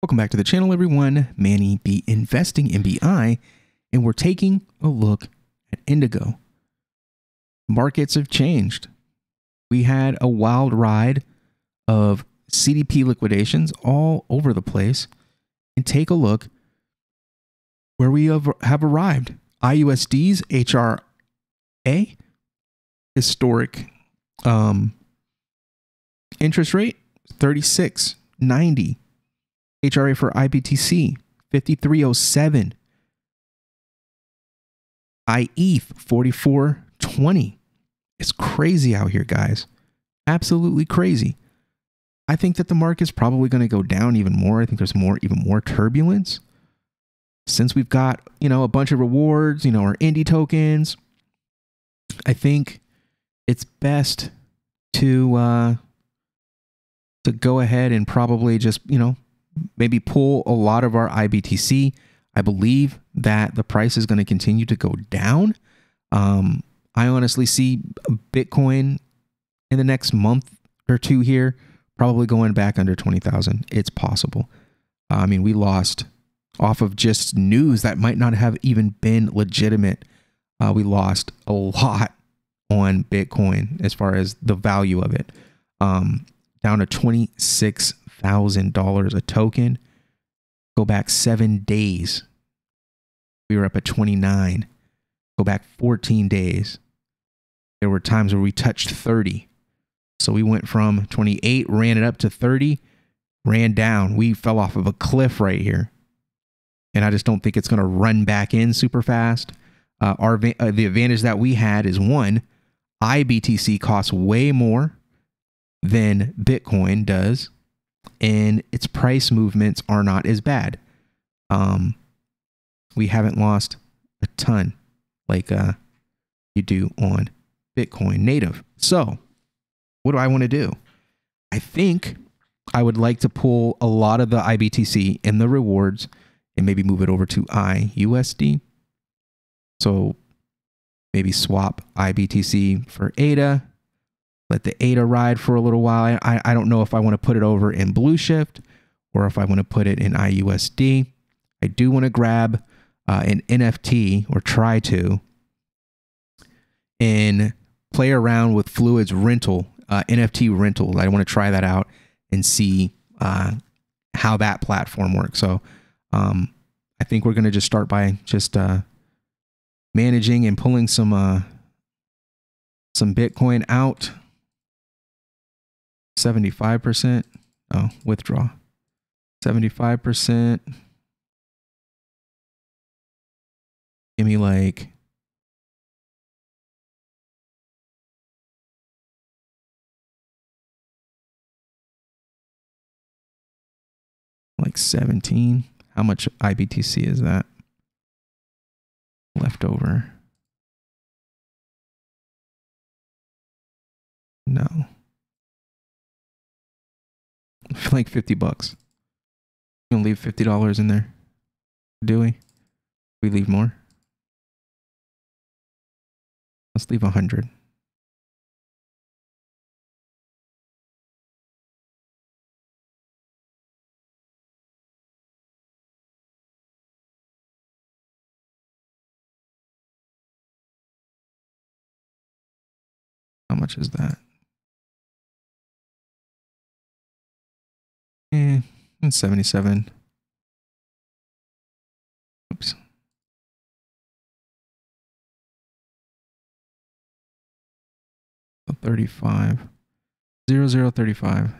Welcome back to the channel, everyone. Manny B Investing in BI, and we're taking a look at Indigo. Markets have changed. We had a wild ride of CDP liquidations all over the place, and take a look where we have arrived. IUSD's HRA, historic interest rate, 36.90. HRA for iBTC, 5307. IETH, 4420. It's crazy out here, guys. Absolutely crazy. I think that the market's probably going to go down even more. I think there's even more turbulence. Since we've got, a bunch of rewards, our indie tokens, I think it's best to go ahead and probably just, maybe pull a lot of our iBTC. I believe that the price is going to continue to go down. I honestly see Bitcoin in the next month or two here, probably going back under 20,000. It's possible. I mean, we lost off of just news that might not have even been legitimate. We lost a lot on Bitcoin as far as the value of it. Down to $26,000 a token. Go back 7 days. We were up at 29. Go back 14 days. There were times where we touched 30. So we went from 28, ran it up to 30, ran down. We fell off of a cliff right here. And I just don't think it's going to run back in super fast. The advantage that we had is, one, iBTC costs way more than Bitcoin does, and its price movements are not as bad. We haven't lost a ton like you do on Bitcoin native. So what do I want to do? I think I would like to pull a lot of the iBTC and the rewards and maybe move it over to iUSD. So maybe swap iBTC for ADA. Let the ADA ride for a little while. I don't know if I want to put it over in Blue Shift or if I want to put it in iUSD. I do want to grab an NFT, or try to, and play around with Fluid's rental, NFT rental. I want to try that out and see how that platform works. So I think we're going to just start by just managing and pulling some Bitcoin out. 75%. Oh, withdraw. 75%. Give me like like 17. How much iBTC is that left over? No. Like 50 bucks. You gonna leave $50 in there? Do we? We leave more? Let's leave 100. How much is that? It's 77. Oops. So 35. 0035.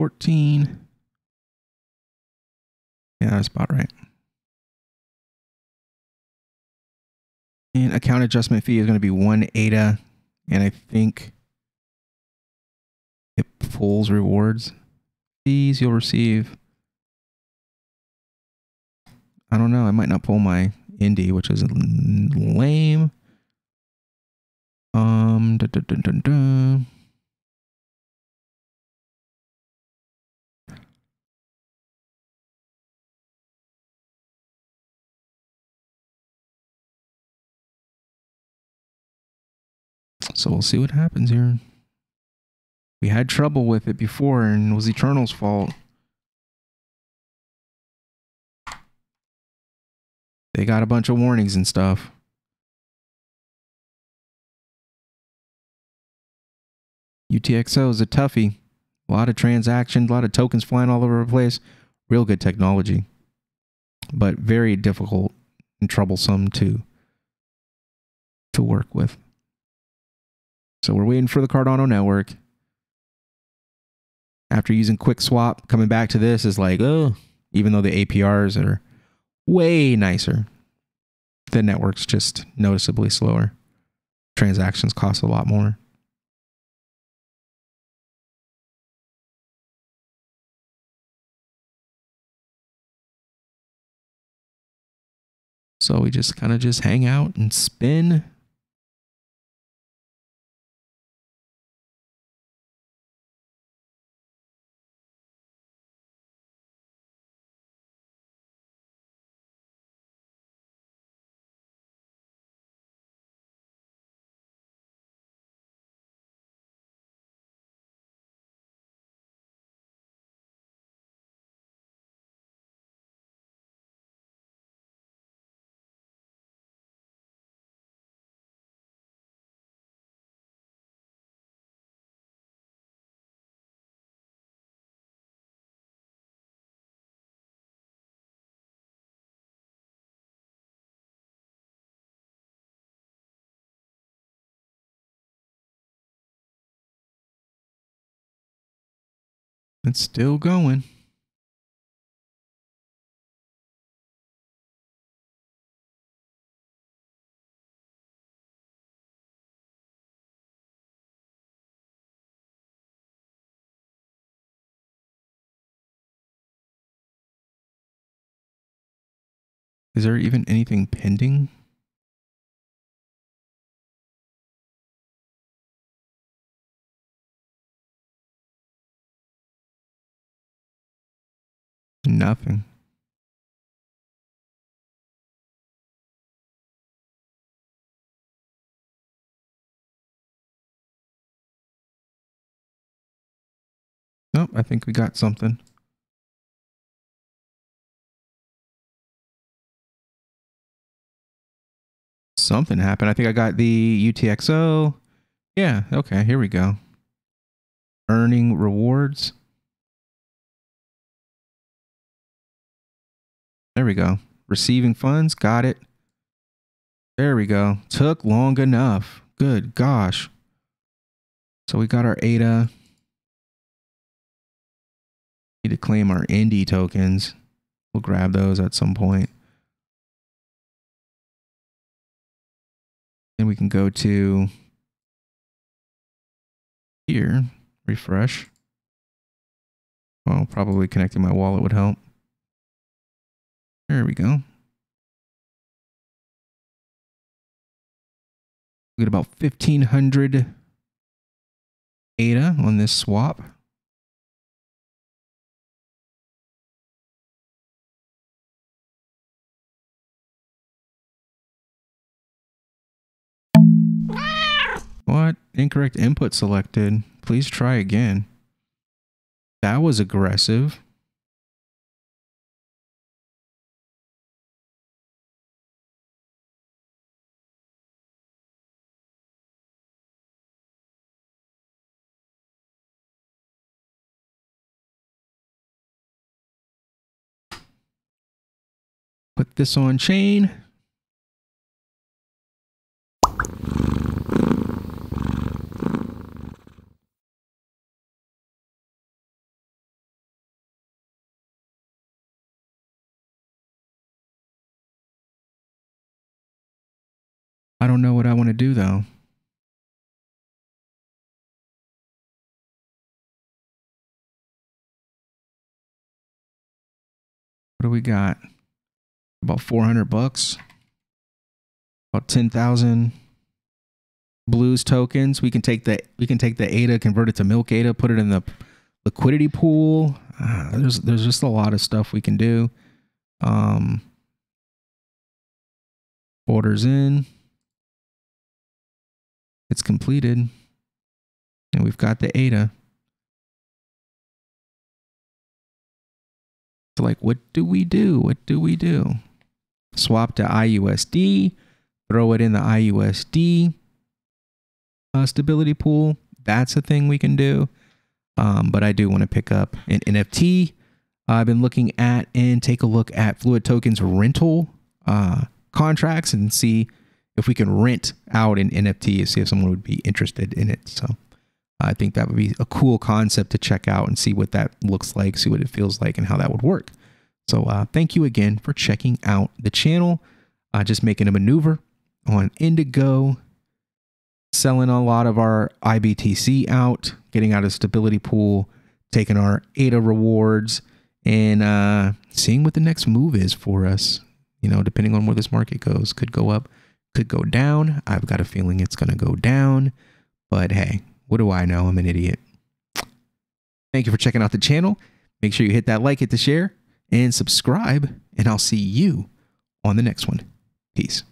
$14. Yeah, that's about right. And account adjustment fee is going to be 1 ADA. And I think it pulls rewards. Fees you'll receive. I don't know. I might not pull my Indie, which is lame. Dun, dun, dun, dun, dun, dun. So we'll see what happens here. We had trouble with it before, and it was Eternal's fault. They got a bunch of warnings and stuff. UTXO is a toughie. A lot of transactions, a lot of tokens flying all over the place. Real good technology, but very difficult and troublesome to work with. So we're waiting for the Cardano network. After using QuickSwap, coming back to this is like, oh, even though the APRs are way nicer, the network's just noticeably slower. Transactions cost a lot more. So we just kind of just hang out and spin. It's still going. Is there even anything pending? Nothing. Nope, I think we got something. Something happened. I think I got the UTXO. Yeah, okay, here we go. Earning rewards. There we go. Receiving funds. Got it. There we go. Took long enough. Good gosh. So we got our ADA. Need to claim our Indie tokens. We'll grab those at some point. Then we can go to here. Refresh. Well, probably connecting my wallet would help. There we go. We get about 1,500 ADA on this swap. What? Incorrect input selected. Please try again. That was aggressive. Put this on chain. I don't know what I want to do though. What do we got? About 400 bucks. About 10,000. Blues tokens. We can take the ADA, convert it to milk ADA, put it in the liquidity pool. There's just a lot of stuff we can do. Orders in. It's completed. And we've got the ADA. So like, what do we do? What do we do? Swap to IUSD, throw it in the IUSD stability pool. That's a thing we can do. But I do want to pick up an NFT. I've been looking at and take a look at Fluid Tokens rental contracts and see if we can rent out an NFT and see if someone would be interested in it. So I think that would be a cool concept to check out and see what that looks like, see what it feels like and how that would work. So thank you again for checking out the channel. Just making a maneuver on Indigo, selling a lot of our iBTC out, getting out of stability pool, taking our ADA rewards, and seeing what the next move is for us. You know, depending on where this market goes, could go up, could go down. I've got a feeling it's going to go down, but hey, what do I know? I'm an idiot. Thank you for checking out the channel. Make sure you hit that like, hit the share, and subscribe, and I'll see you on the next one. Peace.